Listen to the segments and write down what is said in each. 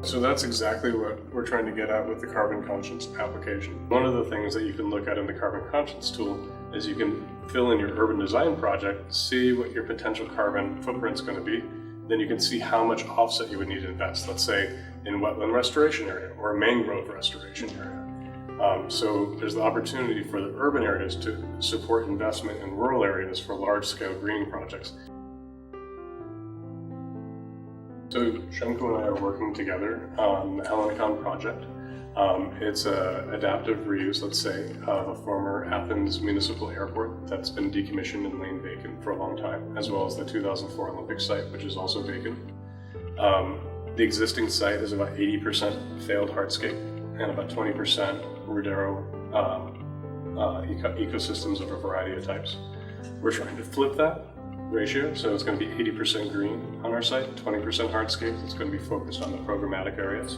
So that's exactly what we're trying to get at with the carbon conscience application. One of the things that you can look at in the carbon conscience tool is you can fill in your urban design project, see what your potential carbon footprint's going to be, then you can see how much offset you would need to invest, let's say in wetland restoration area or a mangrove restoration area. So there's the opportunity for the urban areas to support investment in rural areas for large-scale greening projects. So Shemko and I are working together on the Ellinikon project. It's an adaptive reuse, let's say, of a former Athens municipal airport that's been decommissioned and lain vacant for a long time, as well as the 2004 Olympic site, which is also vacant. The existing site is about 80% failed hardscape and about 20% Rudero ecosystems of a variety of types. We're trying to flip that ratio, so it's going to be 80% green on our site, 20% hardscape. It's going to be focused on the programmatic areas.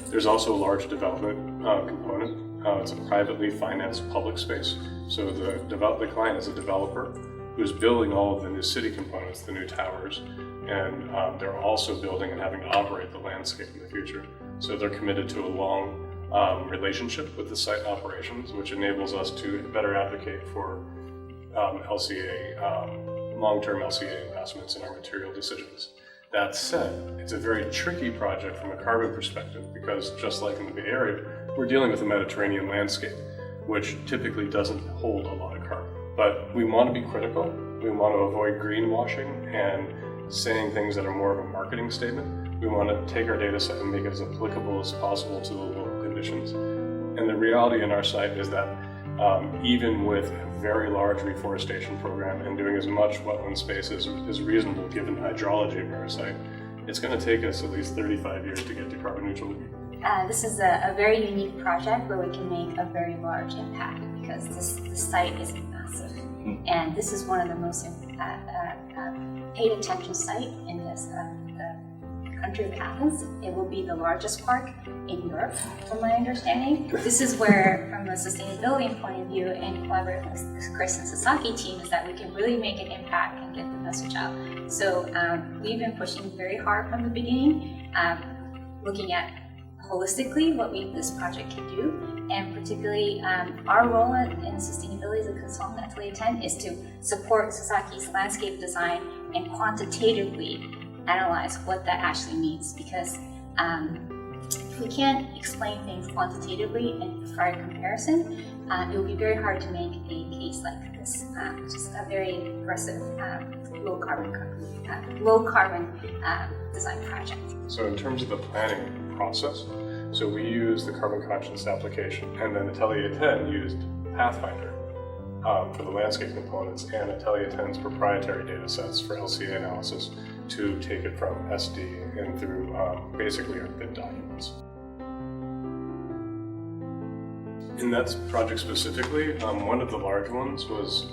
There's also a large development component. It's a privately financed public space. So the client is a developer who's building all of the new city components, the new towers, and they're also building and having to operate the landscape in the future. So they're committed to a long relationship with the site operations, which enables us to better advocate for long-term LCA investments in our material decisions. That said, it's a very tricky project from a carbon perspective because just like in the Bay Area, we're dealing with a Mediterranean landscape, which typically doesn't hold a lot of carbon. But we want to be critical. We want to avoid greenwashing and saying things that are more of a marketing statement. We want to take our data set and make it as applicable as possible to the local conditions. And the reality in our site is that even with a very large reforestation program and doing as much wetland space as reasonable given the hydrology of our site, it's going to take us at least 35 years to get to carbon neutral. This is a very unique project where we can make a very large impact because this site is massive. And this is one of the most paid attention site in this the country of Athens. It will be the largest park in Europe, from my understanding. This is where, from a sustainability point of view, and collaborating with Chris and Sasaki team, is that we can really make an impact and get the message out. So we've been pushing very hard from the beginning, looking at holistically what this project can do, and particularly our role in sustainability as a consultant at ASLA'22 is to support Sasaki's landscape design and quantitatively analyze what that actually means, because if we can't explain things quantitatively and provide comparison, it will be very hard to make a case like this, which is a very aggressive low carbon design project. So in terms of the planning process, so we use the carbon conscience application, and then ASLA'22 used Pathfinder for the landscape components and ASLA'22's proprietary data sets for LCA analysis to take it from SD and through basically our bid documents. In that project specifically, one of the large ones was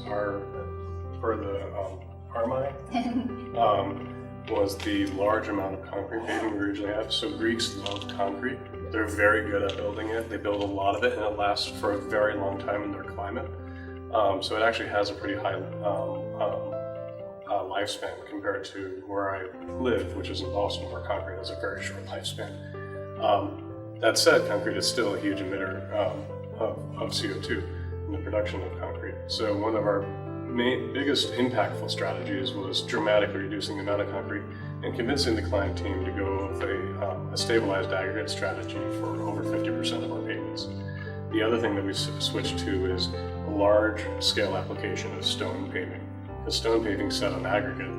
was the large amount of concrete paving we originally have. So Greeks love concrete. They're very good at building it. They build a lot of it and it lasts for a very long time in their climate. So it actually has a pretty high lifespan compared to where I live, which is in Boston, where concrete has a very short lifespan. That said, concrete is still a huge emitter of CO2 in the production of concrete. So one of our biggest impactful strategies was dramatically reducing the amount of concrete and convincing the client team to go with a stabilized aggregate strategy for over 50% of our pavements. The other thing that we switched to is a large scale application of stone paving. The stone paving set on aggregate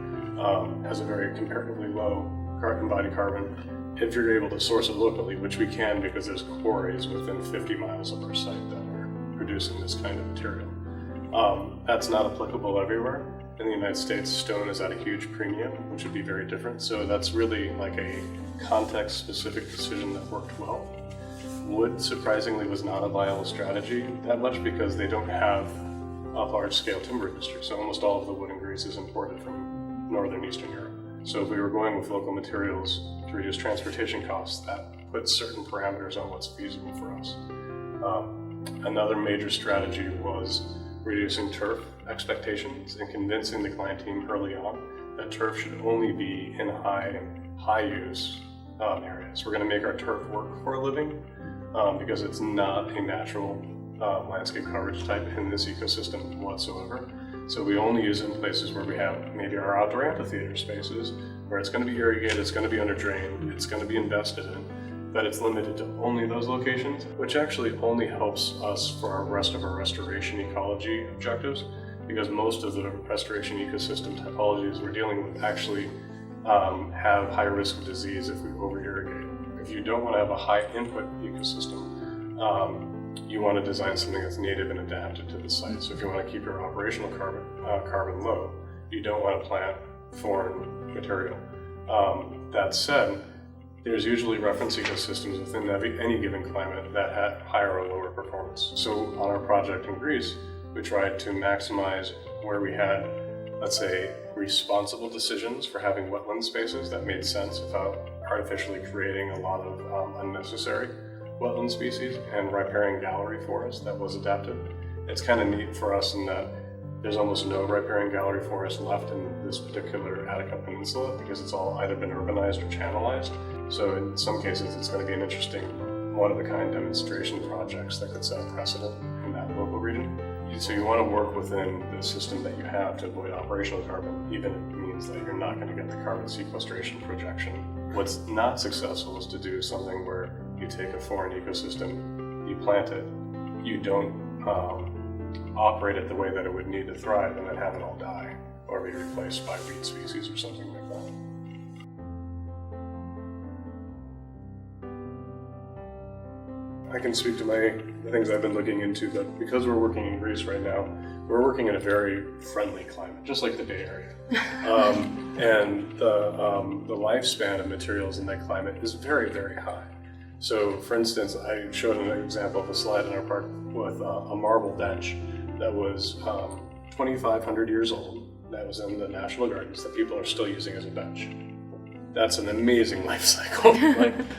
has a very comparatively low embodied carbon if you're able to source it locally, which we can because there's quarries within 50 miles of our site that are producing this kind of material. That's not applicable everywhere. In the United States, stone is at a huge premium, which would be very different. So that's really like a context-specific decision that worked well. Wood, surprisingly, was not a viable strategy that much because they don't have a large-scale timber industry. So almost all of the wood in Greece is imported from northern Eastern Europe. So if we were going with local materials to reduce transportation costs, that puts certain parameters on what's feasible for us. Another major strategy was reducing turf expectations and convincing the client team early on that turf should only be in high use areas. We're going to make our turf work for a living because it's not a natural landscape coverage type in this ecosystem whatsoever. So we only use it in places where we have maybe our outdoor amphitheater spaces, where it's going to be irrigated, it's going to be under drained, it's going to be invested in, but it's limited to only those locations, which actually only helps us for our rest of our restoration ecology objectives, because most of the restoration ecosystem typologies we're dealing with actually have high risk of disease if we over-irrigate. If you don't want to have a high input ecosystem, you want to design something that's native and adapted to the site. So if you want to keep your operational carbon low, you don't want to plant foreign material. That said, there's usually reference ecosystems within any given climate that have higher or lower performance. So on our project in Greece, we tried to maximize where we had, let's say, responsible decisions for having wetland spaces that made sense without artificially creating a lot of unnecessary wetland species, and riparian gallery forest that was adapted. It's kind of neat for us in that there's almost no riparian gallery forest left in this particular Attica Peninsula because it's all either been urbanized or channelized. So in some cases, it's going to be an interesting one-of-a-kind demonstration projects that could set a precedent in that local region. So you want to work within the system that you have to avoid operational carbon, even if it means that you're not going to get the carbon sequestration projection. What's not successful is to do something where you take a foreign ecosystem, you plant it, you don't operate it the way that it would need to thrive, and then have it all die or be replaced by weed species or something like that. I can speak to the things I've been looking into, but because we're working in Greece right now, we're working in a very friendly climate, just like the Bay Area. And the lifespan of materials in that climate is very, very high. So for instance, I showed an example of a slide in our park with a marble bench that was 2,500 years old, that was in the National Gardens, that people are still using as a bench. That's an amazing life cycle.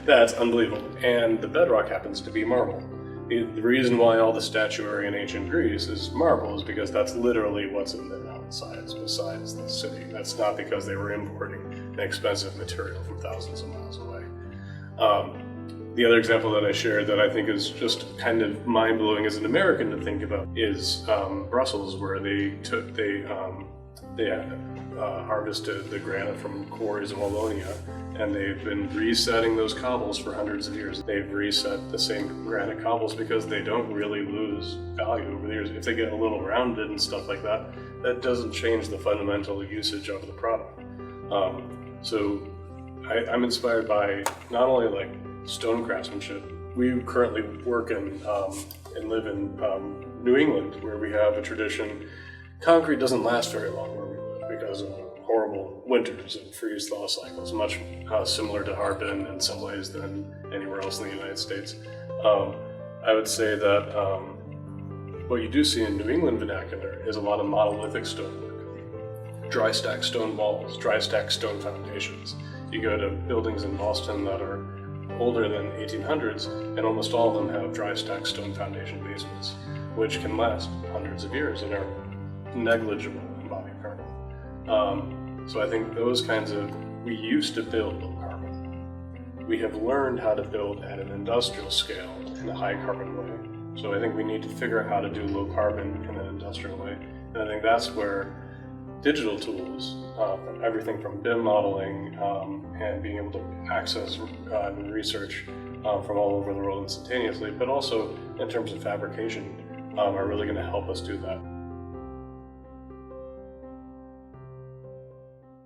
That's unbelievable. And the bedrock happens to be marble. The reason why all the statuary in ancient Greece is marble is because that's literally what's in the mountainsides besides the city. That's not because they were importing an expensive material from thousands of miles away. The other example that I shared that I think is just kind of mind-blowing as an American to think about is Brussels, where they harvested the granite from quarries in Wallonia, and they've been resetting those cobbles for hundreds of years. They've reset the same granite cobbles because they don't really lose value over the years. If they get a little rounded and stuff like that, that doesn't change the fundamental usage of the product. So I'm inspired by not only stone craftsmanship. We currently work and live in New England, where we have a tradition. Concrete doesn't last very long where we live because of horrible winters and freeze-thaw cycles, much similar to Harbin in some ways than anywhere else in the United States. I would say that what you do see in New England vernacular is a lot of monolithic stonework, dry stack stone walls, dry stack stone foundations. You go to buildings in Boston that are older than 1800s, and almost all of them have dry stack stone foundation basements, which can last hundreds of years and are negligible embodied carbon. So I think those kinds of, we used to build low carbon. We have learned how to build at an industrial scale in a high carbon way. So I think we need to figure out how to do low carbon in an industrial way. And I think that's where digital tools, everything from BIM modeling and being able to access research from all over the world instantaneously, but also in terms of fabrication, are really going to help us do that.